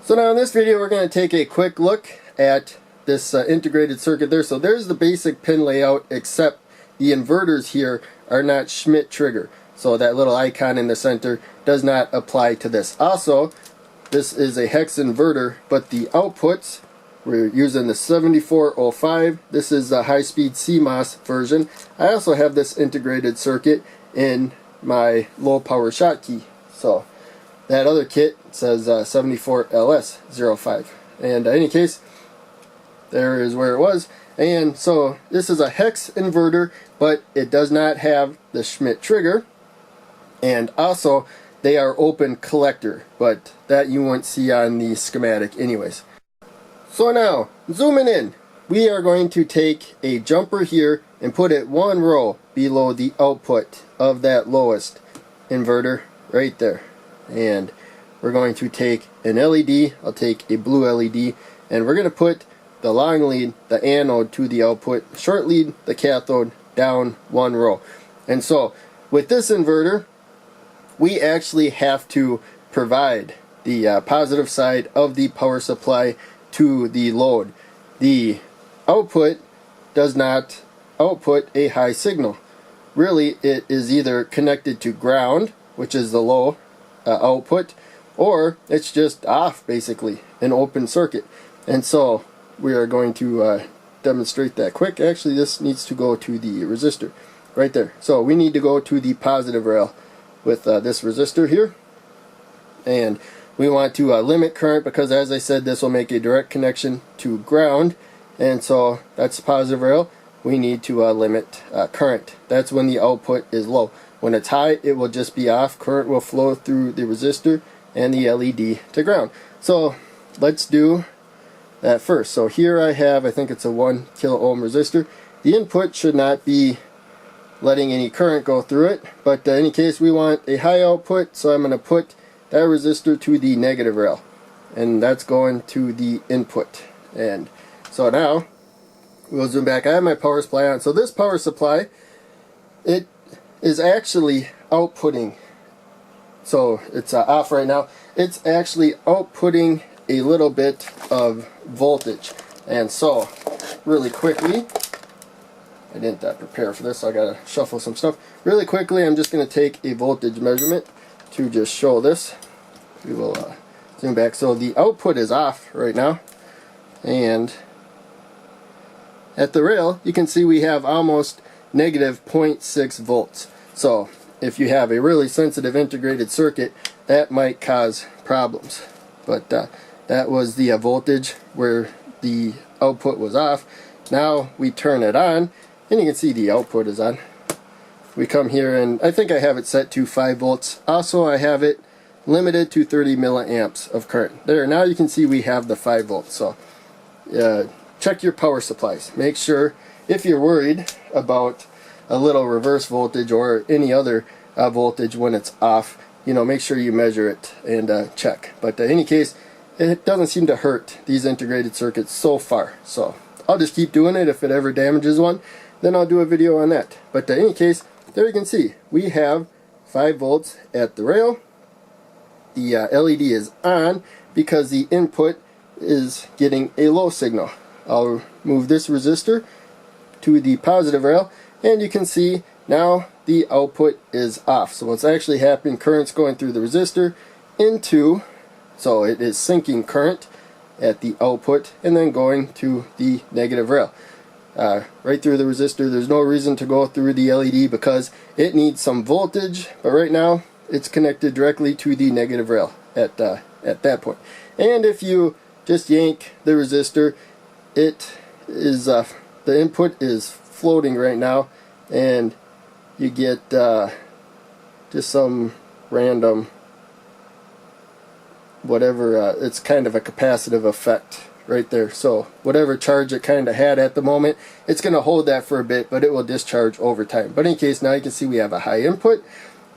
So now in this video we're going to take a quick look at this integrated circuit there. So there's the basic pin layout, except the inverters here are not Schmitt trigger. So that little icon in the center does not apply to this. Also, this is a hex inverter, but the outputs, we're using the 7405. This is the high-speed CMOS version. I also have this integrated circuit in my low-power Schottky. So that other kit says 74LS05. And in any case, there is where it was. And so this is a hex inverter, but it does not have the Schmitt trigger. And also, they are open collector, but that you won't see on the schematic anyways. So now, zooming in, we are going to take a jumper here and put it one row below the output of that lowest inverter right there. And we're going to take an LED, I'll take a blue LED, and we're going to put the long lead, the anode, to the output, short lead, the cathode, down one row. And so, with this inverter, we actually have to provide the positive side of the power supply to the load. The output does not output a high signal. Really, it is either connected to ground, which is the low output, or it's just off, basically, an open circuit. And so we are going to demonstrate that quick. Actually, this needs to go to the resistor right there. So we need to go to the positive rail with this resistor here, and we want to limit current, because as I said, this will make a direct connection to ground, and so that's the positive rail. We need to limit current. That's when the output is low. When it's high, it will just be off. Current will flow through the resistor and the LED to ground. So let's do that first. So here I have, I think it's a 1 kilo ohm resistor. The input should not be letting any current go through it, but in any case, we want a high output, so I'm going to put that resistor to the negative rail, and that's going to the input. And so now we'll zoom back. I have my power supply on. So this power supply, it is actually outputting, so it's off right now, it's actually outputting a little bit of voltage. And so really quickly, I didn't prepare for this, so I gotta shuffle some stuff. Really quickly, I'm just going to take a voltage measurement to just show this. We will zoom back. So the output is off right now, and at the rail you can see we have almost negative 0.6 volts. So if you have a really sensitive integrated circuit, that might cause problems. But that was the voltage where the output was off. Now we turn it on, and you can see the output is on. We come here, and I think I have it set to 5 volts. Also, I have it limited to 30 milliamps of current. There, now you can see we have the 5 volts. So check your power supplies. Make sure, if you're worried about a little reverse voltage or any other voltage when it's off, make sure you measure it and check. But in any case, it doesn't seem to hurt these integrated circuits so far. So I'll just keep doing it. If it ever damages one, then I'll do a video on that. But in any case, there you can see we have 5 volts at the rail. The LED is on because the input is getting a low signal. I'll move this resistor to the positive rail, and you can see now the output is off. So what's actually happening, current's going through the resistor into, so it is sinking current at the output and then going to the negative rail. Right through the resistor. There's no reason to go through the LED because it needs some voltage, but right now it's connected directly to the negative rail at that point. And if you just yank the resistor, it is the input is floating right now, and you get just some random whatever, it's kind of a capacitive effect right there. So whatever charge it kind of had at the moment, it's going to hold that for a bit, but it will discharge over time. But in case, now you can see we have a high input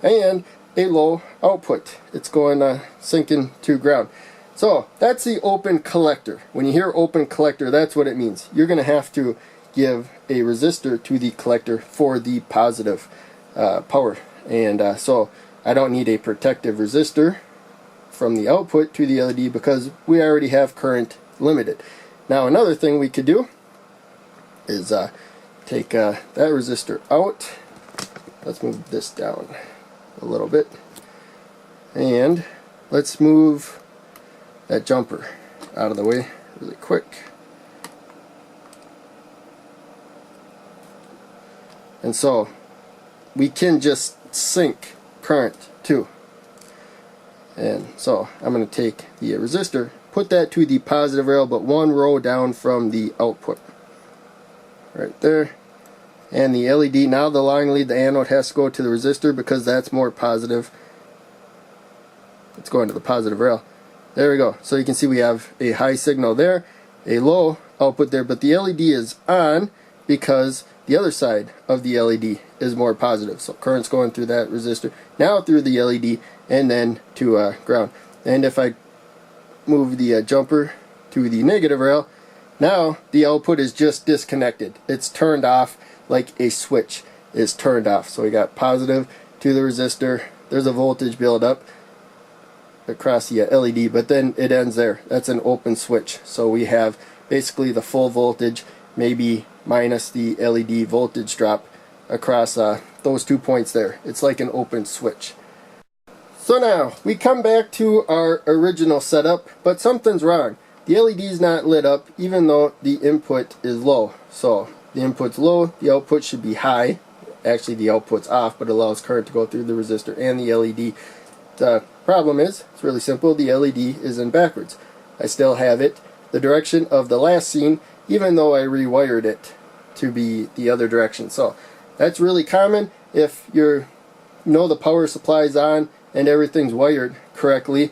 and a low output. It's going sinking to ground. So that's the open collector. When you hear open collector, that's what it means. You're going to have to give a resistor to the collector for the positive power. And so I don't need a protective resistor from the output to the LED because we already have current limited. Now another thing we could do is take that resistor out. Let's move this down a little bit, and let's move that jumper out of the way really quick. And so we can just sink current too. And so I'm going to take the resistor, put that to the positive rail, but one row down from the output. Right there. And the LED, now the long lead, the anode has to go to the resistor because that's more positive. It's going to the positive rail. There we go. So you can see we have a high signal there, a low output there, but the LED is on because the other side of the LED is more positive. So current's going through that resistor, now through the LED, and then to ground. And if I move the jumper to the negative rail, now the output is just disconnected. It's turned off like a switch is turned off. So we got positive to the resistor. There's a voltage buildup across the LED, but then it ends there. That's an open switch. So we have basically the full voltage, maybe minus the LED voltage drop across those 2 points there. It's like an open switch. So now we come back to our original setup, but something's wrong. The LED is not lit up even though the input is low. So the input's low, the output should be high. Actually the output's off, but it allows current to go through the resistor and the LED. The problem is, it's really simple, the LED is in backwards. I still have it the direction of the last scene, even though I rewired it to be the other direction. So that's really common. If you know the power supply's on and everything's wired correctly,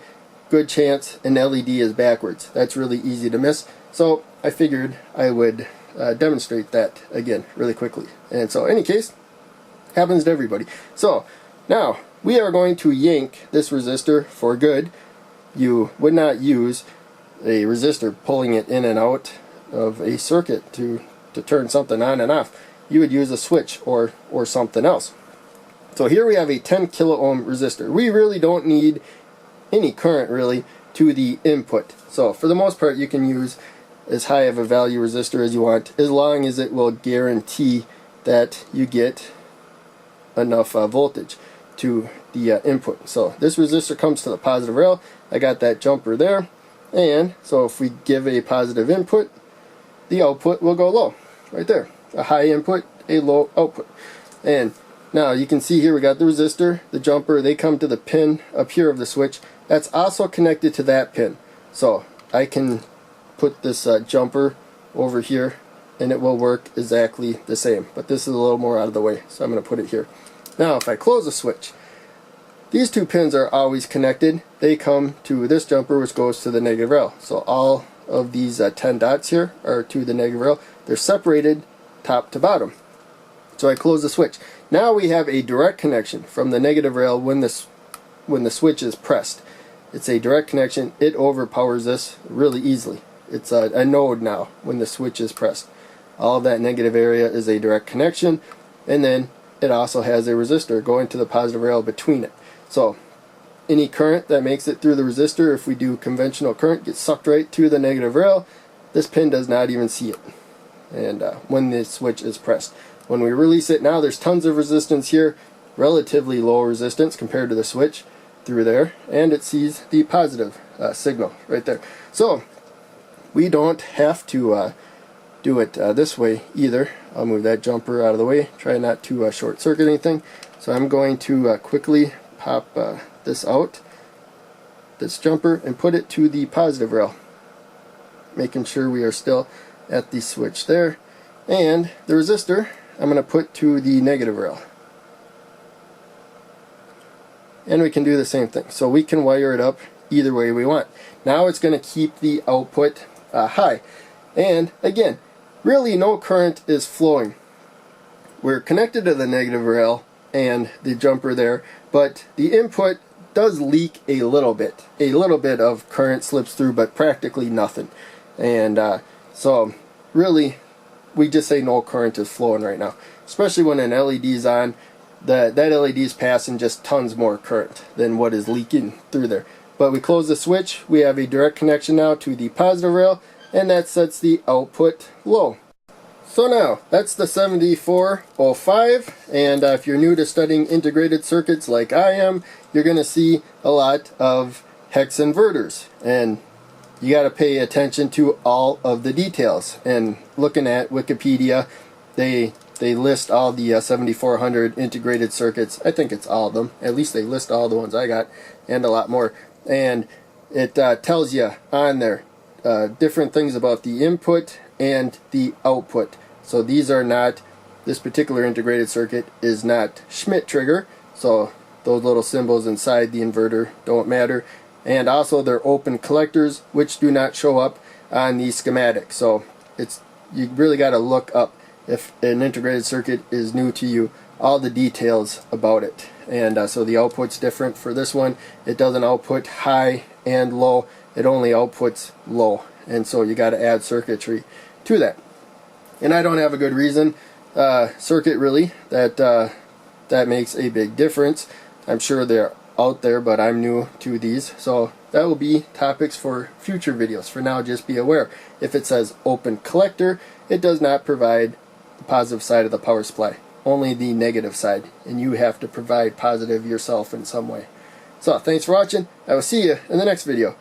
good chance an LED is backwards. That's really easy to miss. So I figured I would demonstrate that again really quickly. And so in any case, happens to everybody. So now we are going to yank this resistor for good. You would not use a resistor pulling it in and out of a circuit to turn something on and off. You would use a switch or something else. So here we have a 10 kilo ohm resistor. We really don't need any current really to the input. So for the most part you can use as high of a value resistor as you want, as long as it will guarantee that you get enough voltage to the input. So this resistor comes to the positive rail. I got that jumper there, and so if we give a positive input, the output will go low right there. A high input, a low output. And now you can see here we got the resistor, the jumper, they come to the pin up here of the switch. That's also connected to that pin. So I can put this jumper over here and it will work exactly the same. But this is a little more out of the way, so I'm going to put it here. Now if I close the switch, these two pins are always connected. They come to this jumper, which goes to the negative rail. So all of these 10 dots here are to the negative rail. They're separated top to bottom. So I close the switch. Now we have a direct connection from the negative rail when the switch is pressed. It's a direct connection. It overpowers this really easily. It's a node now when the switch is pressed. All of that negative area is a direct connection, and then it also has a resistor going to the positive rail between it. So any current that makes it through the resistor, if we do conventional current, gets sucked right to the negative rail. This pin does not even see it, and when the switch is pressed. When we release it now, there's tons of resistance here, relatively low resistance compared to the switch through there, and it sees the positive signal right there. So we don't have to do it this way either. I'll move that jumper out of the way, try not to short circuit anything. So I'm going to quickly pop this out, this jumper, and put it to the positive rail, making sure we are still at the switch there. And the resistor I'm going to put to the negative rail. And we can do the same thing. So we can wire it up either way we want. Now it's going to keep the output high. And again, really no current is flowing. We're connected to the negative rail and the jumper there, but the input does leak a little bit. A little bit of current slips through, but practically nothing. And so really we just say no current is flowing right now. Especially when an LED is on, that LED is passing just tons more current than what is leaking through there. But we close the switch, we have a direct connection now to the positive rail, and that sets the output low. So now, that's the 7405, and if you're new to studying integrated circuits like I am, you're going to see a lot of hex inverters, and you got to pay attention to all of the details. And looking at Wikipedia, they list all the 7400 integrated circuits. I think it's all of them. At least they list all the ones I got, and a lot more. And it tells you on there different things about the input and the output. So these are not, this particular integrated circuit is not Schmitt trigger, so those little symbols inside the inverter don't matter. And also they're open collectors, which do not show up on the schematic. So you really got to look up, if an integrated circuit is new to you, all the details about it. And so the output's different for this one. It doesn't output high and low, it only outputs low. And so you got to add circuitry to that. And I don't have a good reason, circuit really, that makes a big difference. I'm sure they're out there, but I'm new to these. So that will be topics for future videos. For now, just be aware. If it says open collector, it does not provide the positive side of the power supply, only the negative side. And you have to provide positive yourself in some way. So thanks for watching. I will see you in the next video.